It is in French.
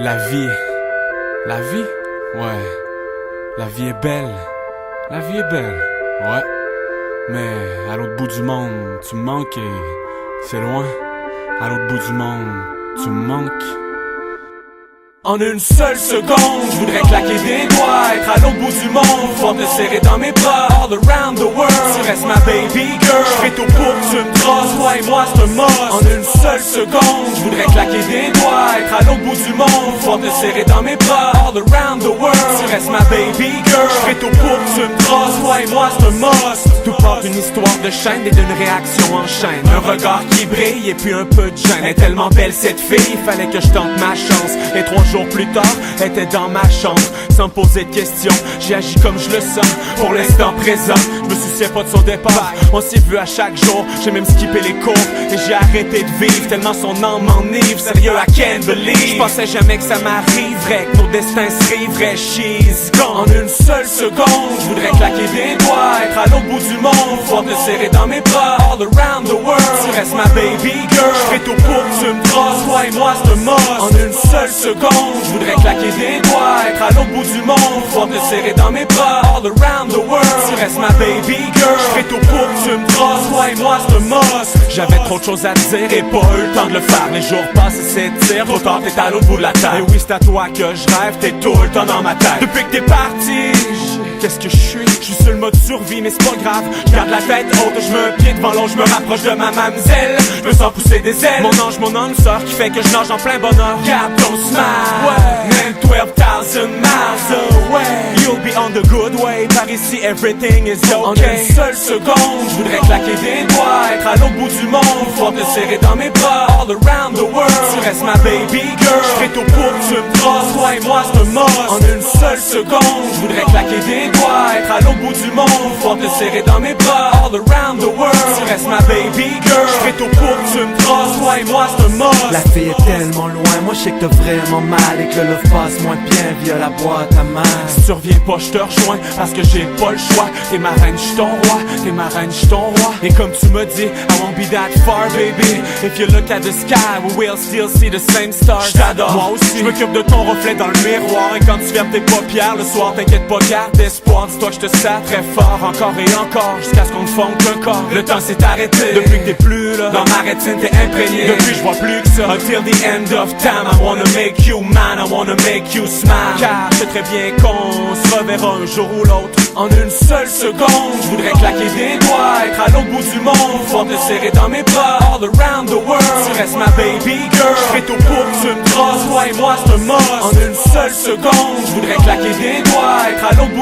La vie, ouais, la vie est belle, ouais, mais à l'autre bout du monde, tu me manques et c'est loin, à l'autre bout du monde, tu me manques. En une seule seconde, je voudrais claquer des doigts, être à l'autre bout du monde, pouvoir te serrer dans mes bras, all around the world. Tu restes ma baby girl, je ferai tout pour que tu me trosses, toi et moi c'est un must. En une seule seconde, je voudrais claquer des doigts, être à l'autre bout du monde, pouvoir te serrer dans mes bras, all around the world. Tu restes ma baby girl, je ferai tout pour que tu me trosses, toi et moi c'est un must. Tout part d'une histoire de chaîne et d'une réaction en chaîne. Un regard qui brille et puis un peu de gêne. Elle est tellement belle cette fille, il fallait que je tente ma chance. Et 3 jours plus tard, elle était dans ma chambre. Sans me poser de questions, j'ai agi comme je le sens. Pour l'instant présent, je me souciais pas de son départ. On s'est vu à chaque jour, j'ai même skippé les cours. Et j'ai arrêté de vivre, tellement son âme m'enivre. Sérieux, I can't believe. Je pensais jamais que ça m'arriverait, que nos destins se riveraient. She's gone. En une seule seconde, je voudrais claquer des doigts, être à l'autre bout du monde, pouvoir te serrer dans mes bras, all around the world. Tu restes ma baby girl, je ferai tout pour que tu me trosses, toi et moi c'est un must. En une seule seconde, je voudrais claquer des doigts, être à l'autre bout du monde, pouvoir te serrer dans mes bras, all around the world. Tu restes ma baby girl, je ferai tout pour que tu me trosses, toi et moi c'est un must. J'avais trop de choses à te dire et pas eu le temps de le faire. Les jours passent et s'étirent, trop tard t'es à l'autre bout de la terre. Et oui c'est à toi que je rêve, t'es tout le temps dans ma tête. Depuis que t'es parti, qu'est-ce que je suis? Je suis sur le mode survie mais c'est pas grave. Je garde la tête haute, je mets un pied devant l'autre, je me rapproche de ma mamzelle. Je me sens pousser des ailes. Mon ange, mon âme sœur qui fait que je nage en plein bonheur. Garde ton smile, ouais. Même 12,000 miles away. You'll be on the good way. Par ici everything is okay. En une seule seconde, je voudrais claquer des doigts, être à l'autre bout du monde, pouvoir te serrer dans mes bras, all around the world. Tu restes ma baby girl, je ferai tout pour que tu me trosses, toi et moi c'est un must. En une seule seconde, je voudrais claquer des doigts, être à l'autre bout du monde, pouvoir te serrer dans mes bras, all around the world. Tu restes ma baby girl, je ferai tout pour que tu me trosses, toi et moi c'est un must. La fille est tellement loin, moi je sais que t'as vraiment mal et que le love passe moins bien via la boîte à main. Si tu reviens pas, je te rejoins parce que j'ai pas le choix. T'es ma reine, j'suis ton roi, t'es ma reine, j'suis ton roi. Et comme tu me dis, I won't be that far baby. If you look at the sky, we will still see the same stars. J't'adore, moi aussi, j'm'occupe de ton reflet dans le miroir. Et quand tu fermes tes paupières le soir, t'inquiète pas, garde espoir. Dis-toi que j'te sers très fort, encore et encore, jusqu'à ce qu'on ne fonde qu'un corps. Le temps s'est arrêté, depuis que t'es plus là. Dans ma rétine t'es imprégné, depuis je vois plus que ça. Until the end of time, I wanna make you mine, I wanna make you smile. Car je sais très bien qu'on se reverra un jour ou l'autre. En une seule seconde, je voudrais claquer des doigts, être à l'autre bout du monde, pouvoir te serrer dans mes bras, all around the world. Tu restes ma baby girl, je ferai tout pour que tu me trosses, toi et moi c'est un must. En une seule seconde, je voudrais claquer des doigts, être à l'autre bout